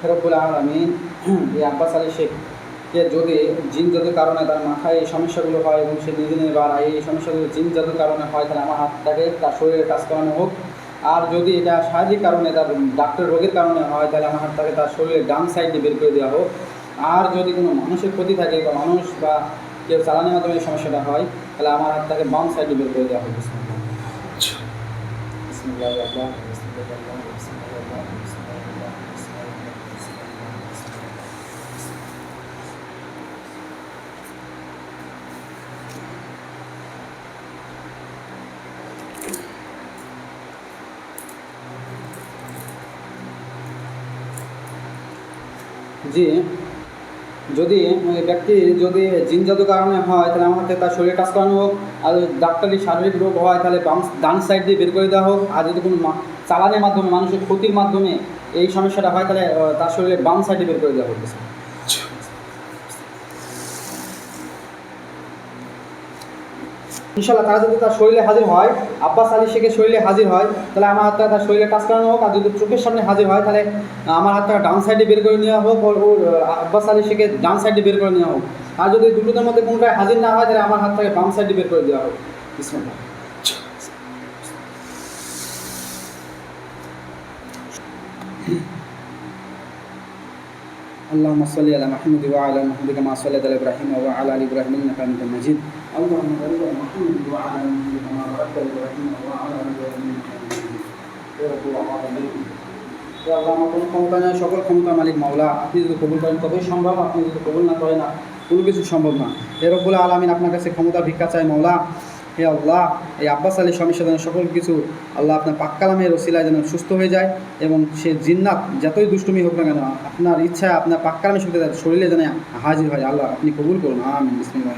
রব্বুল আলামিন এই আব্বাস আলী শেখকে যদি জিন জাদুর কারণে তার মাথায় এই সমস্যাগুলো হয় এবং সে নিজে নিজে বাড়ায় এই সমস্যাগুলো জিন জাদুর কারণে হয়, তাহলে আমার হাতটাকে তার শরীরে কাজ করানো হোক। আর যদি এটা শারীরিক কারণে তার ডাক্তার রোগের কারণে হয়, তাহলে আমার হাতটাকে তার শরীরের ডান সাইডে বের করে দেওয়া হোক। আর যদি কোনো মানুষের ক্ষতি থাকে বা মানুষ বা কেউ চালানোর মাধ্যমে এই সমস্যাটা হয়, তাহলে আমার হাতটাকে বাম সাইডে বের করে দেওয়া হোক। জি, যদি ব্যক্তি যদি জিন জাদুর কারণে হয়, তাহলে আমার হাতে তার শরীরে কাজ করানো হোক। আর ডাক্তারি শারীরিক রোগ হয়, তাহলে ডান সাইড দিয়ে বের করে দেওয়া হোক। আর যদি কোনো চালানের মাধ্যমে মানুষের ক্ষতির মাধ্যমে এই সমস্যাটা হয়, তাহলে তার শরীরে বাম সাইডে বের করে দেওয়া হোক। ইনশাআল্লাহ তারা যদি তার শরীরে হাজির হয়, আব্বাস আলী শেখের শরীরে হাজির হয়, তাহলে আমার হাতটা তার শরীরে কাজ করানো হোক। আর যদি চোখের সামনে হাজির হয়, তাহলে আমার হাতটা ডান সাইডে বের করে নেওয়া হোক, ওর আব্বাস আলী শেখের ডান সাইডে বের করে নেওয়া হোক। আর যদি দুটোদের মধ্যে কোনোটাই হাজির না হয়, তাহলে আমার হাতটাকে বাম সাইডে বের করে দেওয়া হোক। বিসমিল্লাহ। اللهم صل على محمد وعلى محمد كما صليت على ابراهيم وعلى ال ابراهيم انك حميد مجيد. اللهم بارك على محمد وعلى ال محمد كما باركت على ابراهيم وعلى ال ابراهيم انك حميد مجيد. يا رب العالمين. يا الله আমাদের ক্ষমতা নাই, সকল ক্ষমতা মালিক মাওলা, আপনি যদি কবুল করেন তবেই সম্ভব, আপনি যদি কবুল না করেন না কোনো কিছু সম্ভব না। হে রব্বুল আলামিন, আপনার কাছে ক্ষমতা ভিক্ষা চাই মাওলা। হে আল্লাহ, এই আব্বাস আলী সমস্যা যেন সকল কিছু আল্লাহ আপনার পাক কালামের ওসিলায় যেন সুস্থ হয়ে যায়, এবং সে জিন্নাত যতই দুষ্টুমি হোক না কেন আপনার ইচ্ছা আপনার পাক কালামের শক্তি শরীরে যেন হাজির হয়। আল্লাহ আপনি কবুল করুন, আমিন। বিসমিল্লাহ।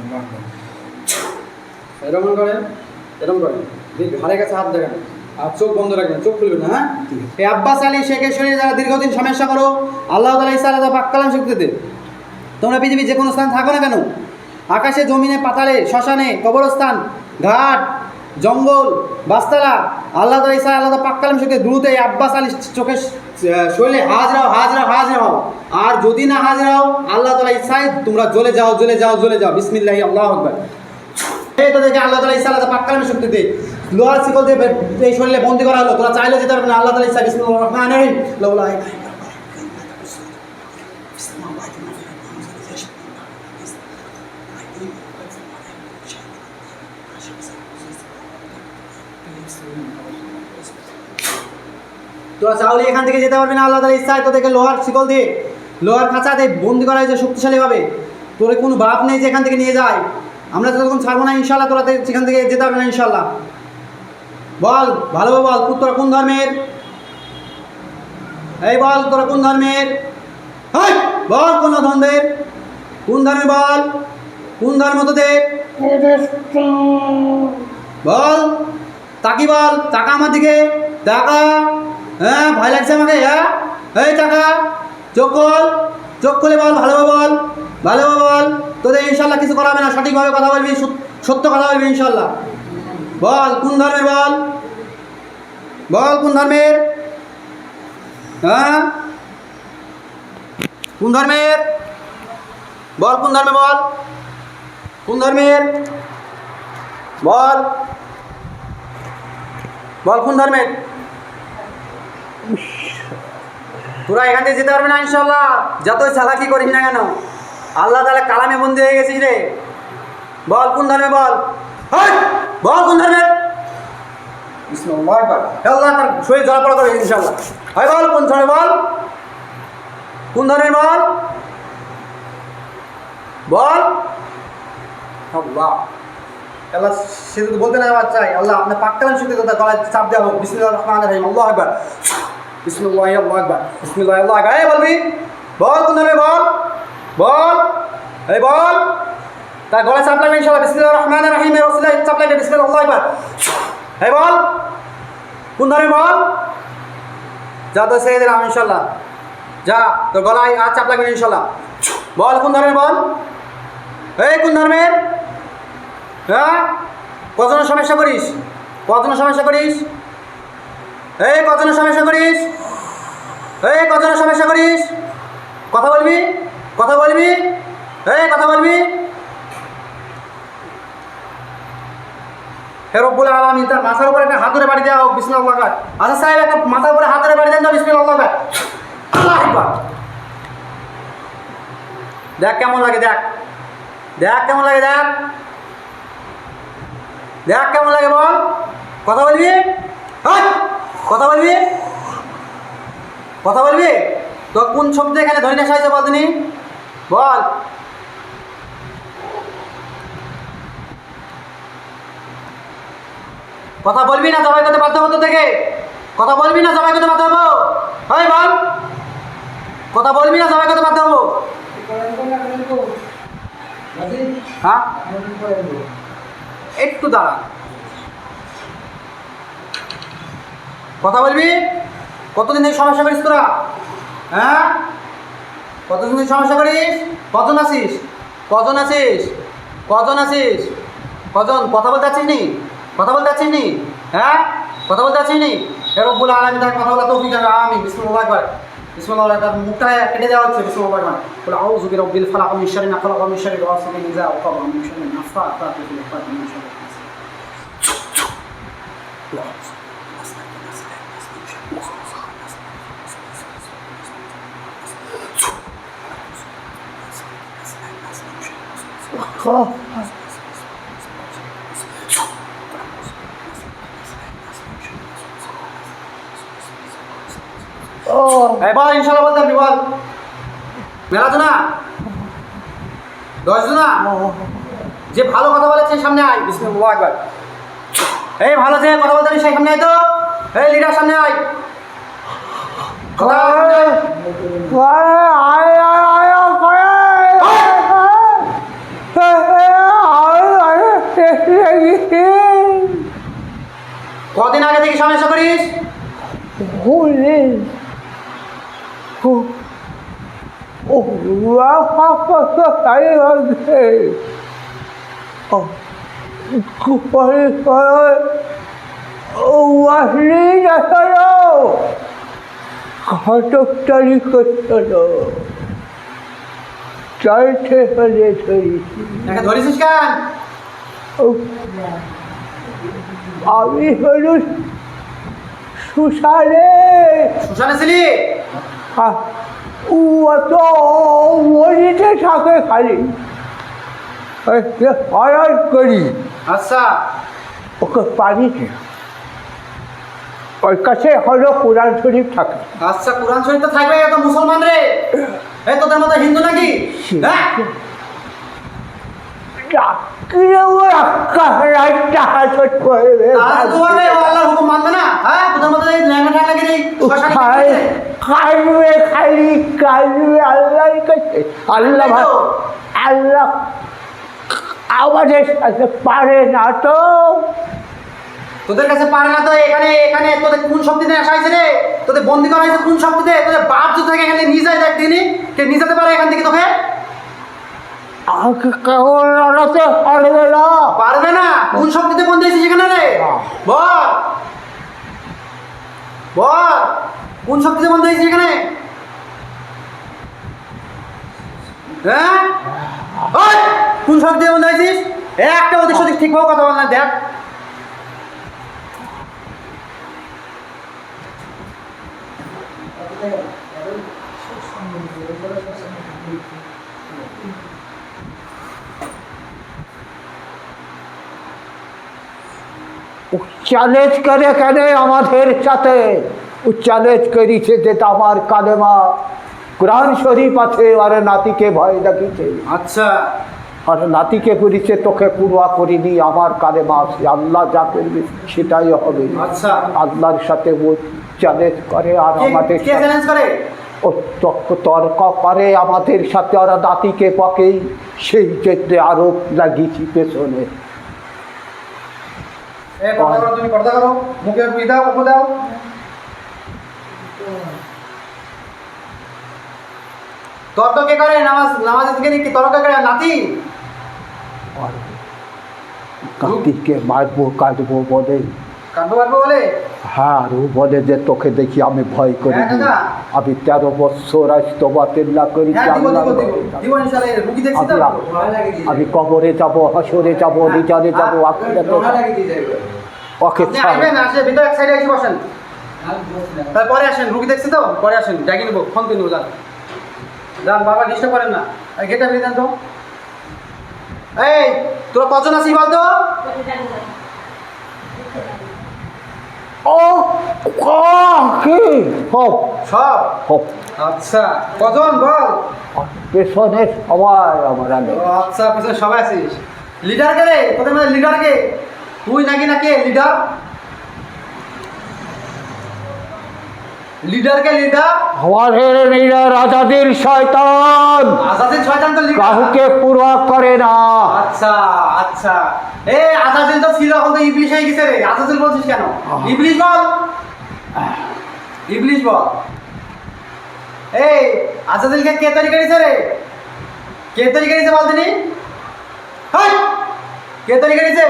এরকম করেন, এরকম করেন, ঘাড়ের কাছে হাত দেখান আর চোখ বন্ধ রাখবেন, চোখ খুলবেন না। হ্যাঁ, এই আব্বাস আলী শেখের শরীরে যারা দীর্ঘদিন সমস্যা করো, আল্লাহ তাআলা ইচ্ছা আলাদা পাক কালাম শক্তিতে তোমরা পৃথিবীর যে কোনো স্থান থাকো না কেন, আকাশে, জমিনে, পাতালে, শ্মশানে, কবরস্থান, ঘাট, জঙ্গল, বাস্তালা, আল্লাহ তাআলা ইচ্ছা আলাদা পাক কালাম শক্তি দ্রুত এই আব্বাস আলী চোখের শরীরে হাজির হও, হাজির হও, হাজির হও। আর যদি না হাজির হও, আল্লাহ তাআলা ইচ্ছায় তোমরা জ্বলে যাও, জ্বলে যাও, জ্বলে যাও। বিসমিল্লাহ, আল্লাহু আকবার। এই তো দেখে আল্লাহ তাআলা ইচ্ছা আলাদা পাক কালামের শক্তিতে লোহার শিকল দিয়ে এই শরীরে বন্দী করা হলো, তোরা চাইলে যেতে পারবে না। আল্লাহ তাআলা ইচ্ছা। বিসমিল্লাহির রহমানির রহিম। তোরা চাইলে এখান থেকে যেতে পারবি না। আল্লাহ তাআলা ইচ্ছায় তোদেরকে লোহার শিকল দিয়ে, লোহার খাঁচাতে বন্দি করা হয়েছে শক্তিশালীভাবে। তোর কোনো বাপ নেই যে এখান থেকে নিয়ে যায়। আমরা যতক্ষণ ছাড়বো না ইনশাআল্লাহ তোরা সেখান থেকে যেতে পারবে না ইনশাআল্লাহ। বল, ভালোভাবে বল, তোরা কোন ধর্মের? এই বল, তোরা কোন ধর্মের? হ্যাঁ বল, কোন ধর্মের? কোন ধর্মে বল, কোন ধর্ম তোদের? বল, তাকি বল, টাকা আমার দিকে টাকা। হ্যাঁ, ভয় লাগছে আমাকে? হ্যাঁ, এই টাকা, চোখ খোল, চোখ খুলে বল, ভালোভাবে বল, ভালোভাবে বল। তোদের ইনশাল্লাহ কিছু করা হবে না, সঠিকভাবে কথা বলবি, সত্য কথা বলবি ইনশাল্লাহ। বল, কোন ধর্মের? বল, বল, কোন ধর্মের? হ্যাঁ, কোন ধর্মের? বল, কোন ধর্মে? বল, কোন ধর্মের? বল, বল, কোন ধর্মের? তোরা এখান থেকে যেতে পারবে না ইনশাল্লাহ, যতই চালাকি করিস না কেন। আল্লাহ তাআলা কালামে বন্দী হয়ে গেছিস রে। বল, কোন ধর্মে? বল, বল, কোন ধর্মের? বিসমিল্লাহ। আল্লাহ তার শরীর জলাপড়া করবে ইনশাল্লাহ। হয় বল, কোন ধর্মে? বল, কোন ধর্মের? বল, বল। আল্লাহ আল্লাহ সে যদি বলতে না আমার চাই, আল্লাহ আপনার পাক কালাম শক্তি তার গলায় চাপ দেওয়া হোক। বিসমিল্লাহির রহমানির রহিম। আল্লাহু আকবার। বিসমিল্লাহ, আল্লাহু আকবার। বিসমিল্লাহ, আল্লাহু আকবার। এই বলবি, বল, কোন ধর্মে? বল, বল, এই বল, তার গলায় চাপ লাগবে ইনশাআল্লাহ। বিসমিল্লাহির রহমানির রহিম এর ওসিলায় চাপ লাগবে। বিসমিল্লাহ, আল্লাহু আকবার। এই বল, কোন ধর্মে? বল। যা তো ছেড়ে দিলাম ইনশাআল্লাহ, যা, তোর গলায় আর চাপ লাগবে ইনশাআল্লাহ। বল, কোন ধর্মের? বল, এই কোন ধর্মের? হ্যাঁ, কতজনের সমস্যা করিস? কতজনের সমস্যা করিস? এই কতজনের সমস্যা করিস? এই কতজনের সমস্যা করিস? কথা বলবি, কথা বলবি, এই কথা বলবি। হে রব্বুল আলামিন, তার মাথার উপরে একটা হাত ধরে বাড়ি দেওয়া হোক, বিসমিল্লাহ আল্লাহ। আচ্ছা সাহেব, একটা মাথার উপরে হাত ধরে বাড়ি দেন তো, বিসমিল্লাহ আল্লাহ। আল্লাহু আকবার। দেখ কেমন লাগে, দেখ দেখ কেমন লাগে, দেখ দেখ কেমন লাগে, বল। কথা বলবি, কথা বলবি, কথা বলবি। তো কোন শব্দ এখানে ধরে নেশা হয়েছে বল তিনি, বল। কথা বলবি না জবাই করতে বাধ্য হতো থেকে, কথা বলবি না জবাই করতে বাধ্য হবো, হয় বল। কথা বলবি না জবাই করতে বাধ্য হবো। হ্যাঁ একটু দাঁড়া, কথা বলবি। কতদিন থেকে সমস্যা করিস তোরা, হ্যাঁ কতদিন থেকে সমস্যা করিস? কজন আছিস, কজন আছিস, কজন আছিস, কজন? কথা বলতে আছিস নি, কথা বলতে আছিস নি, হ্যাঁ কথা বলতে আছিস নি? হে রব্বুল আলামিন, তার কথা বলা তৌফিক দান। আমিন। বিসমিল্লাহ আকবার, বিসমিল্লাহ। তার মুখটা কেটে দেওয়া হচ্ছে, বিসমিল্লাহ আকবার। বলে আউযু বিরাব্বিল ফালাক মিন শাররি মা খালাক ওয়া মিন শাররি গাসিকিন ইযা ওয়াকাব ওয়া মিন শাররি নাফাসাতি ফিল উকাদ ওয়া মিন শাররি বল ইনশাআল্লাহ বলতে আপনি বল। মেলা তো না, 10 জন না, যে ভালো কথা বলে সেই সামনে আয়, বিসমিল্লাহ আকবার। এই ভালো যে কথা বলতে সেই সামনে আয় তো, এই লিডার সামনে আয়। কদিন আগে থেকে সমস্যা করিস? ঘটকটারি করছিল, চাইতে হলে ধরেছিস কেন? আমি হল সুসারে। সুসানে ছিলি? ও অত মরিতে থাকে খালি, হরাই করি। আচ্ছা, ওকে পারি না, ওর কাছে হলো কোরআন শরীফ থাকে। আচ্ছা, কোরআন শরীফ তো থাকবে, তো মুসলমান রে, এই তোদের মতো হিন্দু নাকি? হ্যাঁ আল্লাহর হুকুম মানবে না? হ্যাঁ তোদের মতো এই ল্যাংড়া ঠ্যাংড়া গিরি কাজবে, খালি কাজবে আল্লাহর কাছে। আল্লাহ আল্লাহ আমাদের সাথে পারে না তো। তোদের কাছে পারে না তো? এখানে এখানে তোদের কোন শক্তিতে আসা হয়েছে রে? তোদের বন্দি করা হয়েছে কোন শক্তিতে? তোদের বাপ যদি থাকে এখানে নিয়ে যায়, দেখ দিনই কে নিয়ে যেতে পারে এখান থেকে তোকে? পারবে না। কোন শক্তিতে বন্দি হয়েছিস এখানে রে? বল বল, কোন শক্তিতে বন্দি হয়েছিস এখানে? হ্যাঁ কোন শক্তিতে বন্দি হয়েছিস? একটা ওদের সঠিক ঠিকভাবে কথা বল না, দেখ। চ্যালেঞ্জ করে কেন আমাদের সাথে? ও চ্যালেঞ্জ করেছে যে আমার কালেমা কোরআন শরীফ আছে, আর নাতিকে ভয় দেখিয়েছে। আচ্ছা, আর নাতিকে করেছে তোকে পুরোয়া করিনি, আমার কালেমা আছে, আল্লাহ যা করবে সেটাই হবে। আচ্ছা, আল্লাহর সাথে ও চ্যালেঞ্জ করে, আর আমাদের চ্যালেঞ্জ করে ও তর্ক করে আমাদের সাথে, ওরা নাতিকে পকেই সেই ক্ষেত্রে আরোপ লাগিয়েছি পেছনে। তুমি পর্দা করো, মুখে দাও, উপর দাও। তর্ক কে করে? নামাজ থেকে কি তর্ক করে? নাতি নাতিকে মারবো কাটবো বলে। কাটবো মারবো বলে? হ্যাঁ, আর ও বলে যে তোকে দেখি আমি ভয় করি। আমি 13 বছর আজ তওবা না করি হ্যাঁ দিব দিব দিব দিব ইনশাআল্লাহ রুগী দেখছি তো আমি কবরে যাব, হাসরে যাব, বিচারে যাব, আখিরাতে ওকে আসবেন আসে ভিতরে এক সাইডে এসে বসেন তারপরে আসেন রুগী দেখছি তো পরে আসেন ডাকি নেবো ফোন করে নেবো যান যান বাবা ডিস্টার্ব করেন না গেটটা ফিরে দেন তো এই তোরা কজন আছিস বলতো ও কি হপ সব হপ আচ্ছা কজন বল পেছনে সবাই আমরা নেই। ও আচ্ছা পিছনে সবাই আছিস লিডার কে রে তোদের মধ্যে লিডার কে তুই নাকি না কে লিডার লিডার কে লিডার আমাদের লিডার আজাদির শয়তান, আজাদিল শয়তান তো লিডার কাউকে পুরোয়া করে না। আচ্ছা আচ্ছা এই আজাদিল তো ছিল এখন তো ইবলিশ হয়ে গেছে রে আজাদিল বলছিস কেন ইবলিশ বল ইবলিশ বল এই আজাদিলকে কে তৈরি করেছে রে কে তৈরি করেছে বল দিনি হাই কে তৈরি করেছে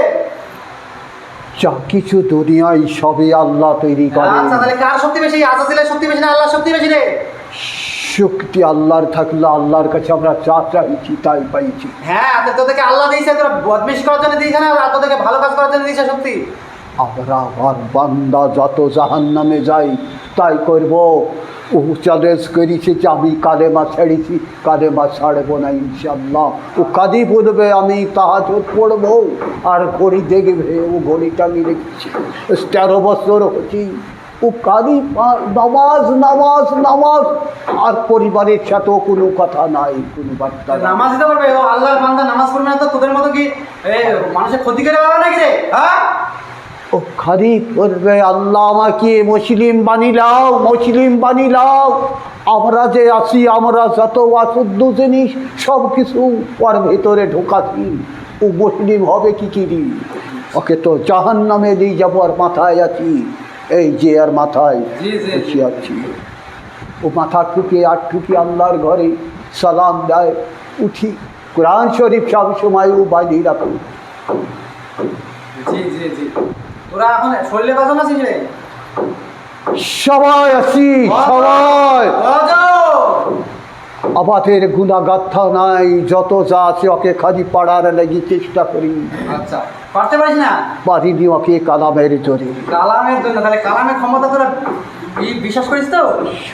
যা কিছু দুনিয়ায় সবই আল্লাহ তৈরি করে। আচ্ছা তাহলে কার শক্তি বেশি আজাদিলের শক্তি বেশি না আল্লাহর শক্তি বেশি রে শক্তি আল্লাহর থাকলে আল্লাহর কাছে আমরা যা চাইছি তাই পাইছি। হ্যাঁ তো তোদেরকে আল্লাহ দিয়েছে তোরা বদমেশ করার জন্য দিয়েছে না আর তোদেরকে ভালো কাজ করার জন্য দিয়েছে শক্তি আমরা আমার বান্দা যত জাহান্নামে যাই তাই করব। ও চ্যালেঞ্জ করেছে যে আমি কালেমা ছেড়েছি, কালেমা ছাড়বো না ইনশাল্লাহ। ও কাঁদি বলবে আমি তাহাজ্জুদ পড়বো আর ঘড়ি দেখবে, ও ঘড়িটা আমি রেখেছি 13 বছর হচ্ছি। ও কাঁদি নামাজ নামাজ নামাজ আর পরিবারের সাথেও কোনো কথা নাই, কোনো বার্তা নাই। নামাজ দিতে পারবে ও আল্লাহর বান্দা নামাজ পড়বে না তো তোদের মতো কি মানুষের ক্ষতি করে পাবে নাকি রে হ্যাঁ ও খালি করবে আল্লাহ আমাকে মুসলিম বানিলাও, মুসলিম বানিলাও। আমরা যে আছি, আমরা যত অশুদ্ধ জিনিস সব কিছু ওর ভেতরে ঢোকাছি। ও মুসলিম হবে কি কিরি? ওকে তো জাহান্নামে দিয়ে যাবো আর মাথায় আছি, এই যে আর মাথায় বসে আছি। ও মাথা ঠুকে আর ঠুকে আল্লাহর ঘরে সালাম দেয়, উঠি কোরআন শরীফ সব সময় ও বাঁধিয়ে রাখো। জি জি জি তোরা এখন শরীরে কজন আছিস রে সবাই আছি সবাই। কজন আমাদের গুণাগাথা নাই, যত যা আছে ওকে খালি পাড়ার লাগি চেষ্টা করি, আচ্ছা পারতে পারিস না পারিনি ওকে কালামের জোরে। কালামের জন্য তাহলে কালামের ক্ষমতা তোরা বিশ্বাস করিস তো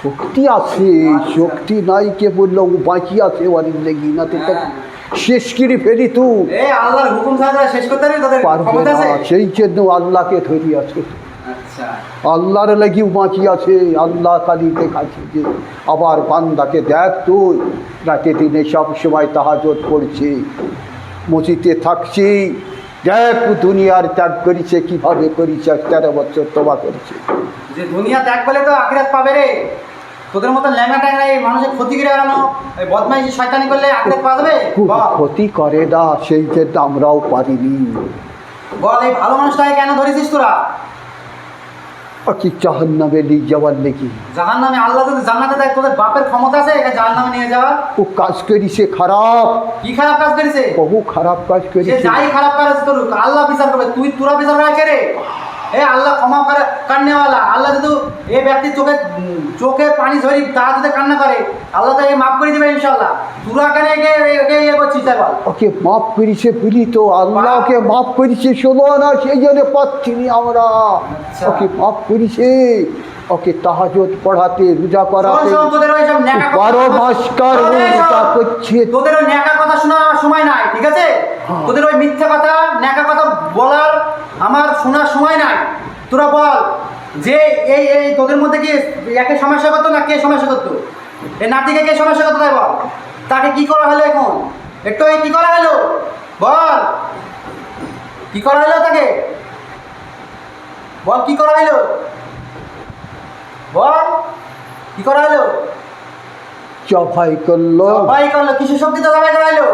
শক্তি আছে, শক্তি নাই কে বললো? ও বাঁচি আছে ওর লেগি না তো শেষ করে ফেলি তু এই আল্লাহর হুকুম ছাড়া শেষ করতে পারবি তোদের পারবে ক্ষমতা না। আছে সেই জন্য আল্লাহকে ধরি আছে, আচ্ছা আল্লাহর লাগি বাঁচি আছে। আল্লাহ কালি দেখাচ্ছে যে আবার বান্দাকে দেখ তুই রাতে দিনে সব সময় তাহাজ্জুদ পড়ছে, মসজিদে থাকছি, দেখ দুনিয়ার ত্যাগ করেছে কীভাবে করেছে, 13 বছর তওবা করেছে। যে দুনিয়া ত্যাগ করলে তো আখিরাত পাবে রে তোদের মতো ল্যাংড়া ট্যাংরা এই মানুষের ক্ষতি করে বেড়ানো এই বদমাইশি শয়তানি করলে আখিরাত পাওয়া যাবে খুব বল ক্ষতি করে না, সেই জন্য আমরাও পারিনি। বল এই ভালো মানুষটাকে কেন ধরেছিস তোরা কি জাহান্নামে নিয়ে যাওয়ার লেগে? জাহান্নামে আল্লাহ যদি জান্নাতে দেয় তোদের বাপের ক্ষমতা আছে একে জাহান্নামে নিয়ে যাওয়ার ও কাজ করিছে খারাপ, কি খারাপ কাজ করেছে বহু খারাপ কাজ সে করেছে। যাই খারাপ কাজ করুক আল্লাহ বিচার করবে তোরা বিচার করে কে রে এ আল্লাহ ক্ষমা করে কান্নেওয়ালা আল্লাহ যদি এই ব্যক্তির চোখে পানি ঝরি তারা যদি কান্না করে আল্লাহ তো মাফ করে দিবে ইনশাল্লাহ তোরা কেন একে ইয়ে করছিস তাই বল ওকে মাফ করেছে বলি তো আল্লাহকে মাফ করেছে, শোনো না সেই জন্য পাচ্ছি আমরা। ওকে মাফ করেছে, ওকে তাহাজ্জুদ পড়াতে, রোজা করাতে, তোদের ওই সব ন্যাকা 12 মাস কার রোজা করছে। তোদের ওই ন্যাকা কথা শোনার আমার সময় নাই ঠিক আছে তোদের ওই মিথ্যা কথা ন্যাকা কথা বলার আমার শোনার সময় নাই তোরা বল যে এই এই তোদের মধ্যে কি একে সমস্যা করতো না কে সমস্যা করতো এই নাতিকে কে সমস্যা করতো তাই বল তাকে কি করা হলো এখন একটু এই কি করা হলো বল কি করা হলো তাকে বল কি করা হলো বল কি করা হলো জবাই করলো, জবাই করলো কিসের শক্তি তো জবাই করা হলো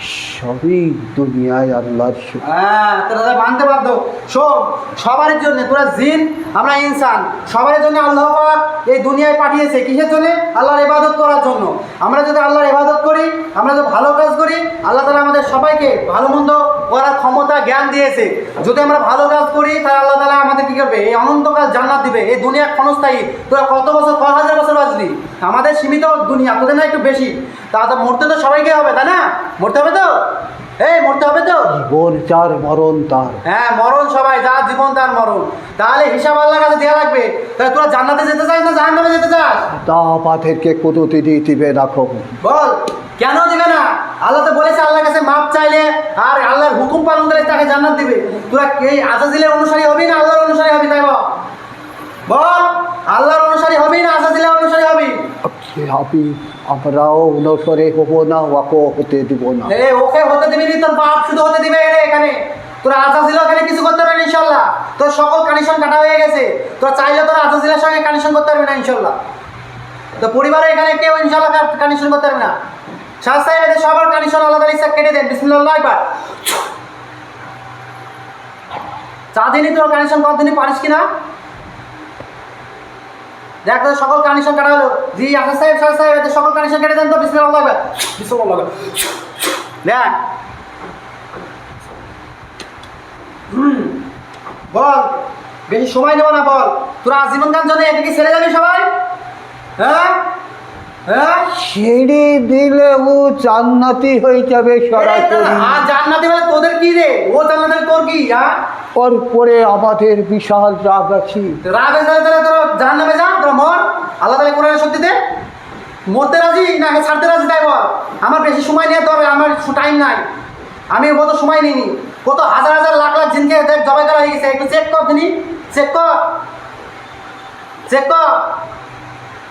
সবই দুনিয়ায় আল্লাহর শুকর। হ্যাঁ, তোরা মানতে বাধ্য। শোন, সবার জন্য, তোরা জিন, আমরা ইনসান, সবার জন্য আল্লাহ পাক এই দুনিয়ায় পাঠিয়েছে। কিসের জন্য? আল্লাহর ইবাদত করার জন্য। আমরা যদি আল্লাহর ইবাদত করি, আমরা যদি ভালো কাজ করি, আল্লাহ তাআলা আমাদের সবাইকে ভালো মন্দ করার ক্ষমতা, জ্ঞান দিয়েছে। যদি আমরা ভালো কাজ করি, তাহলে আল্লাহ তাআলা আমাদের কি করবে? এই অনন্তকাল জান্নাত দিবে। এই দুনিয়া ক্ষণস্থায়ী। তোরা কত বছর, কয় হাজার বছর বাঁচবি? আমাদের সীমিত দুনিয়া, তোদের না একটু বেশি। তা তো মরতে তো সবাইকে হবে, তাই না? মরতে হবে তো, এই মরতে হবে তো। জীবন যার মরণ তার। হ্যাঁ, মরণ সবাই, যার জীবন তার মরণ। তাহলে হিসাব আল্লাহর কাছে দেওয়া লাগবে। তাহলে তোরা জান্নাতে যেতে চাস না জাহান্নামে যেতে চাস? তা আমাদেরকে কোনোদিনই দিবে না কবু। বল, কেন দিবে না? আল্লাহ তো বলেছে আল্লাহর কাছে মাপ চাইলে আর আল্লাহর হুকুম পালন করে তাকে জান্নাত দিবে। তোরা এই আজাজিলের অনুসারী হবি না আল্লাহর অনুসারী হবি? তাই বল, বল, আল্লাহর অনুসারী হবি না আজাজিলের অনুসারী হবি? হবি, আমরাও অনুসরে হব না, ওকে হতে দিব না। ওকে হতে দিবি নি, তোর বাপ শুধু হতে দিবে এখানে। তোরা আজাজিল এখানে কিছু করতে পারবি না ইনশাল্লাহ। তোর সকল কানেকশন কাটা হয়ে গেছে। তোরা চাইলে তোরা আজাজিলের সঙ্গে কানেকশন করতে পারবি না ইনশাল্লাহ। তো পরিবারে এখানে কেউ ইনশাল্লাহ কানেকশন করতে পারবি না। শাহ সাহেবের সবার কানেকশন আল্লাহ তাআলা ইচ্ছা কেটে দেন। বিসমিল্লাহ একবার। চা দিনই তোর কানেকশন কর দিনই পারিস কিনা দেখ। তোর সকল কানেকশন কাটা হলো। জি আশা সাহেব, শাহ সাহেব, এদের সকল কানেকশন কেটে দেন তো। বিসমিল্লাহ একবার। বিসমিল্লাহ একবার। দেখ, বল, বেশি সময় নেব না, বল। তোরা আজীবন কাল জন্য এদিকে ছেড়ে যাবি সবাই? হ্যাঁ, হ্যাঁ, ছেড়ে দিলে ও জান্নাতি হয়ে যাবে সরাসরি। আর জান্নাতি বলে তোদের কি রে? ও জান্নাতি তোর কি? হ্যাঁ, ওর পরে আমাদের বিশাল রাগ আছে। রাগ হয়ে যাবে তাহলে তোরা জাহান্নামে যা, তোরা মর। আল্লাহ তাআলা কোরআনের শক্তিতে মরতে রাজি না ছাড়তে রাজি? তাই বল। আমার বেশি সময় নিয়ে তবে আমার টাইম নাই। আমি কত সময় নিইনি, কত হাজার হাজার লাখ লাখ জিনকে দেখ জবাই করা হয়ে গেছে। একটু চেক কর তিনি, চেক কর, চেক কর।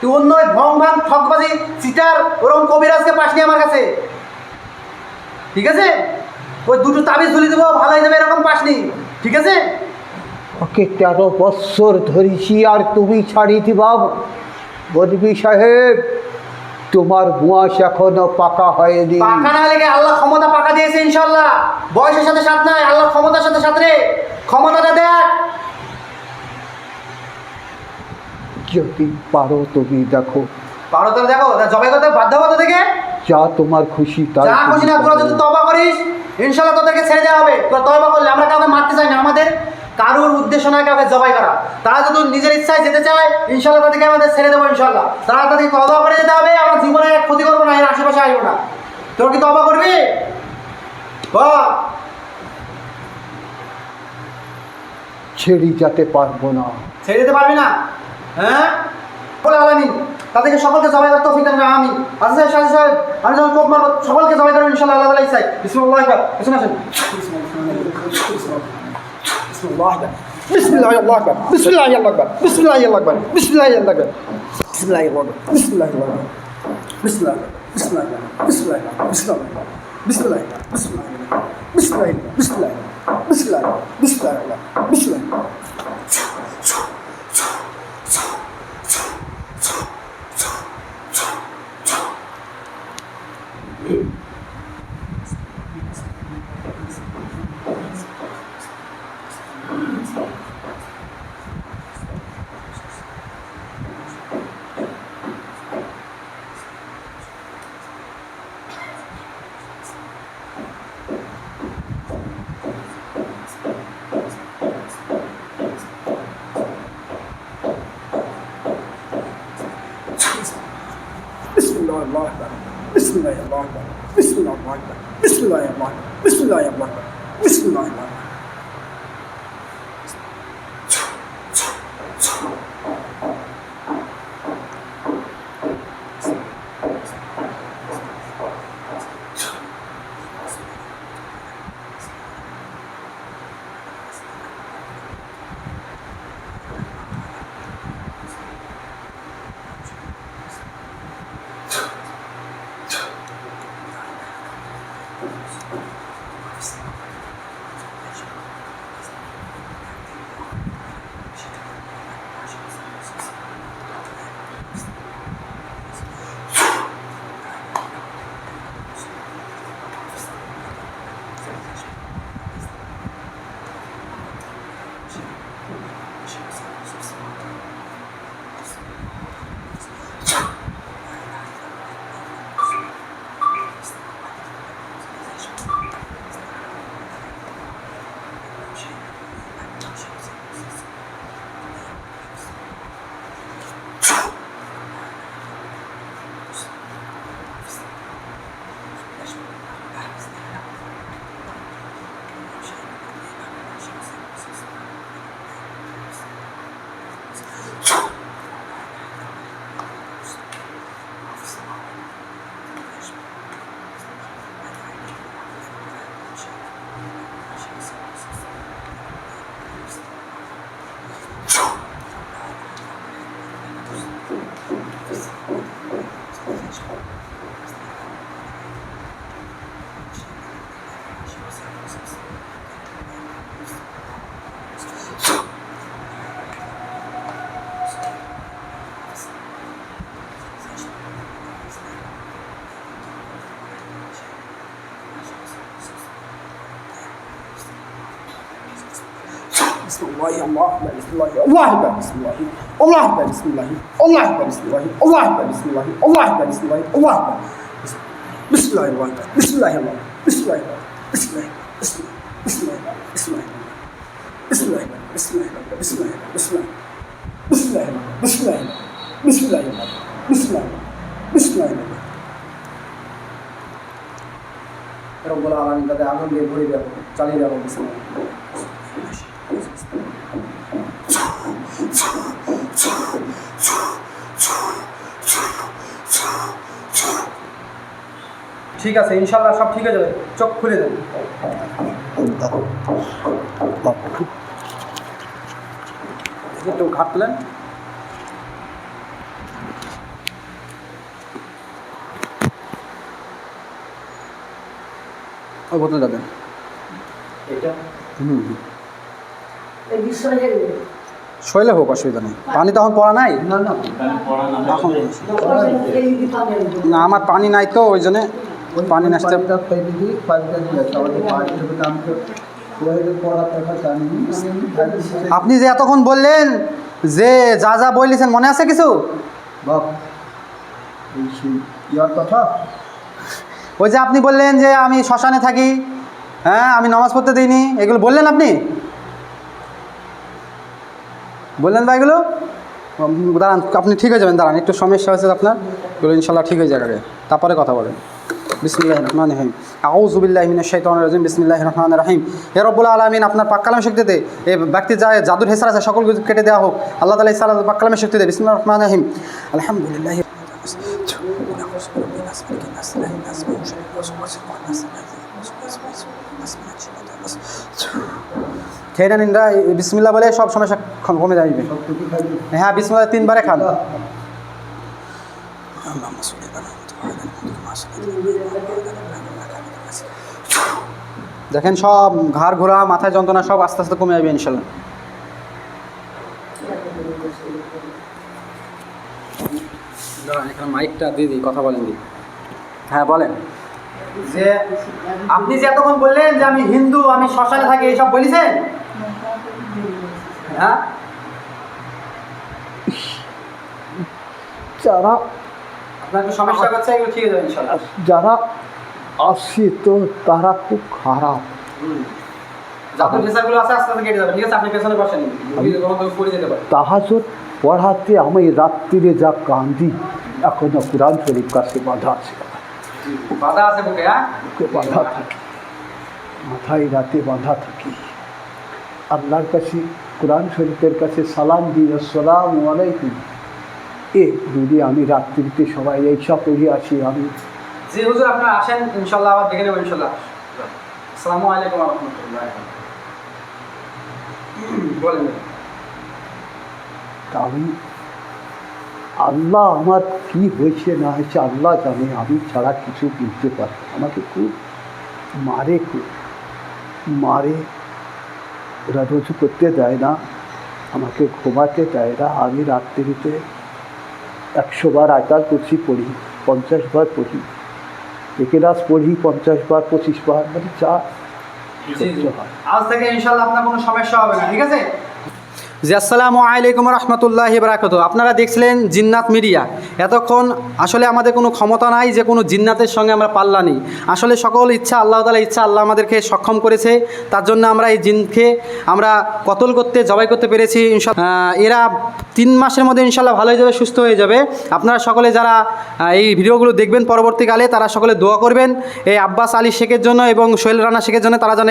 তুই অন্য ওই ভং ভাং ঠকবাজি চিটার ওরকম কবিরাজকে পাসনি আমার কাছে, ঠিক আছে? ওই দুটো তাবিজ ঝুলি দেবো ভালো হয়ে যাবে এরকম পাসনি, ঠিক আছে? ওকে 13 বৎসর ধরেছি আর তুমি ছাড়ি দিবা? বলবি সাহেব, তোমার বয়স এখনো পাকা হয়নি। পাকা না লেগে আল্লাহ ক্ষমতা পাকা দিয়েছে ইনশাল্লাহ। বয়সের সাথে সাথ নাই, আল্লাহ ক্ষমতার সাথে সাথ রে। ক্ষমতাটা দেখ। যদি পারো তুমি দেখো। পারো তো দেখো, জবাই করতে বাধ্য হবো তোদেরকে। যা তোমার খুশি তাই। যা খুশি না, তোরা যদি তওবা করিস ইনশাল্লাহ তোদেরকে ছেড়ে দেওয়া হবে। তোরা তওবা করলে, আমরা কাউকে মারতে চাই না, আমাদের কারোর উদ্দেশ্য নয় কাউকে জবাই করা। তারা যদি নিজের ইচ্ছায় যেতে চায় ইনশাল্লাহ তাদেরকে আমাদের ছেড়ে দেবো ইনশাল্লাহ। তারা তাদেরকে তওবা করে যেতে হবে। আমরা জীবনে ক্ষতি করবো না, এর আশেপাশে আসবো না। তোর কি তওবা করবি? বল। ছেড়ে যেতে পারবো না। ছেড়ে দিতে পারবি না? হ্যাঁ, বলে আলামিন তাদেরকে সকলকে জবাই করতে তৌফিক দান করেন, আমিন। আচ্ছা সাহেব, সাহেব আমি যখন কোপ মারবো সকলকে জবাই করবেন ইনশাআল্লাহ, আল্লাহ তাআলা ইচ্ছায়। বিসমিল্লাহ একবার, শুনে আসেন। বিসমিল্লাহ একবার, বিসমিল্লাহ আল্লাহু আকবার, বিসমিল্লাহ আল্লাহু আকবার, বিসমিল্লাহ আল্লাহু আকবার, বিসমিল্লাহ আল্লাহু আকবার, বিসমিল্লাহ আল্লাহু আকবার, বিসমিল্লাহ আল্লাহু আকবার, বিসমিল্লাহ, বিসমিল্লাহ, বিসমিল্লাহ, বিসমিল্লাহ, বিসমিল্লাহ, বিসমিল্লাহ, বিসমিল্লাহ, বিসমিল্লাহ, বিসমিল্লাহ, বিসমিল্লাহ। Bismillah Allah Akbar. Bismillah Allah Akbar. Bismillah Allah Akbar. Bismillah Allah Akbar. Bismillah Allah Akbar. Bismillah Allah Akbar. Bismillah, Allah Akbar, Bismillah, Allah Akbar, Bismillah, Allah Akbar, Bismillah, Allah Akbar, Bismillah, Allah Akbar, Bismillah, Allah Akbar, Bismillah, Allah Akbar, Bismillah, Allah Akbar, Bismillah, Allah, Bismillah, Bismillah, Bismillah, Bismillah, Bismillah, Bismillah, Bismillah, Bismillah, Bismillah, Bismillah, Bismillah, Bismillah, Bismillah, রব্বুল আলামিন তাদের আগুন দিয়ে ভরে দেবো, চালিয়ে যাবো। বিসমিল্লাহ। ঠিক আছে, ইনশাল্লাহ সব ঠিক হয়ে যাবে, চোখ খুলে দেবে। একটু ঘাটলেন। ওই বোতলটা দেন। শৈলে হোক, অসুবিধা নেই। পানি তখন পড়া নাই এখন না, আমার পানি নাই তো, ওই জন্যে পানি নাচতে। আপনি যে এতক্ষণ বললেন যে যা যা বলেছেন মনে আছে কিছু? কথা ওই যে আপনি বললেন যে আমি শ্মশানে থাকি, হ্যাঁ আমি নামাজ পড়তে দিইনি, এগুলো বললেন আপনি? বললেন বা এগুলো? দাঁড়ান, আপনি ঠিক হয়ে যাবেন, দাঁড়ান, একটু সমস্যা হয়েছে আপনার, এগুলো ইনশাল্লাহ ঠিক হয়ে যাবে, তারপরে কথা বলেন। বিসমিল্লাহির রহমানির রহিম, আউযু বিল্লাহি মিনাশ শাইতানির রাজিম, বিসমিল্লাহির রহমানির রহিম। হে রব্বুল আলামিন, আপনার পাক কালামের শক্তিতে এই ব্যক্তির যা জাদুর হেসর আছে সকল কিছু কেটে দেওয়া হোক আল্লাহ তাআলা। ইসা পাক কালামের শক্তিতে বিসমিল্লাহির রহমানির রহিম, আলহামদুলিল্লাহ। খেয়ে নেন ইন্দ্রা, বিসমিল্লাহ বলে সব সমস্যা কমে যাবে। হ্যাঁ, বিসমিল্লাহ 3 বারে খান। দেখেন সব ঘাড় ঘোরা, মাথায় যন্ত্রণা সব আস্তে আস্তে কমে যাবে ইনশাল্লাহ। এখানে মাইকটা দিয়ে দিই, কথা বলেন দিই। হ্যাঁ বলেন। যে আপনি যে এতক্ষণ বললেন যে আমি হিন্দু, আমি শ্মশানে থাকি, এইসব বলেছেন? হ্যাঁ, যারা আপনার কি সমস্যা করছে? এগুলো ঠিক হয়ে যাবে ইনশাল্লাহ। যারা আসছে তো তারা খুব খারাপ। যখন ভিসাগুলো আছে আস্তে আস্তে কেটে যাবে, ঠিক আছে? আপনি পেছনে বসেন, পড়ে যেতে পারে। তাহাজ্জুদ পড়াতে আমি রাত্রিরে যা কান্দি, এখনো কোরআন শরীফ কাছে বাধা আছে, বাধা আছে বুকে। হ্যাঁ, বুকে বাধা থাকে, মাথায় রাতে বাধা থাকে। আল্লাহর কাছে কোরআন শরীফের কাছে সালাম দিই, আসসালামু আলাইকুম। যদি আমি রাত্রিতে সবাই এইসব পড়ে আসি, আমি জি হুজুর, আপনারা আসেন ইনশাল্লাহ, আবার দেখে নেব ইনশাল্লাহ। আসসালামু আলাইকুম ওয়া রাহমাতুল্লাহ। বলেন। আমি আল্লাহ আমার কি হয়েছে না হয়েছে আল্লাহ জানে, আমি ছাড়া কিছু বুঝতে পারি। আমাকে খুব মারে, ওরা রুজু করতে দেয় না, আমাকে ঘুমাতে দেয় না। আমি রাত্রিতে 100 বার আয়াতুল কুরসি পড়ি, 50 বার পড়ি, ইখলাস পড়ি 50 বার 25 বার, মানে যা হয়। আজ থেকে ইনশাল্লাহ আপনার কোনো সমস্যা হবে না, ঠিক আছে? জি, আসসালামু আলাইকুম রহমতুল্লাহি বারাকাতুহু। আপনারা দেখছিলেন জিন্নাত মিডিয়া। এতক্ষণ আসলে আমাদের কোনো ক্ষমতা নাই যে কোনো জিন্নাতের সঙ্গে আমরা পাল্লা নিই। আসলে সকল ইচ্ছা আল্লাহ তাআলা ইচ্ছা, আল্লাহ আমাদেরকে সক্ষম করেছে, তার জন্য আমরা এই জিনকে আমরা কতল করতে, জবাই করতে পেরেছি। এরা 3 মাসের মধ্যে ইনশাল্লাহ ভালো হয়ে যাবে, সুস্থ হয়ে যাবে। আপনারা সকলে যারা এই ভিডিওগুলো দেখবেন পরবর্তীকালে, তারা সকলে দোয়া করবেন এই আব্বাস আলী শেখের জন্য এবং সোহেল রানা শেখের জন্য, তারা যেন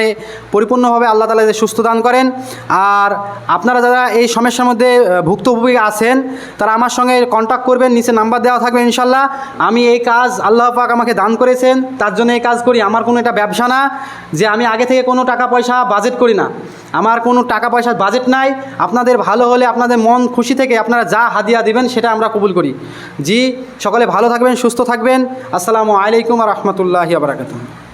পরিপূর্ণভাবে আল্লাহ তাআলা সুস্থ দান করেন। আর আপনারা যারা যারা এই সমস্যার মধ্যে ভুক্তভোগী আছেন তারা আমার সঙ্গে কন্ট্যাক্ট করবেন, নিচে নাম্বার দেওয়া থাকবে ইনশাল্লাহ। আমি এই কাজ আল্লাহ পাক আমাকে দান করেছেন, তার জন্য এই কাজ করি। আমার কোনো এটা ব্যবসা না যে আমি আগে থেকে কোনো টাকা পয়সা বাজেট করি না, আমার কোনো টাকা পয়সার বাজেট নাই। আপনাদের ভালো হলে আপনাদের মন খুশি থেকে আপনারা যা হাদিয়া দিবেন সেটা আমরা কবুল করি। জি, সকলে ভালো থাকবেন, সুস্থ থাকবেন। আসসালামু আলাইকুম ওয়া রাহমাতুল্লাহি ওয়া বারাকাতুহু।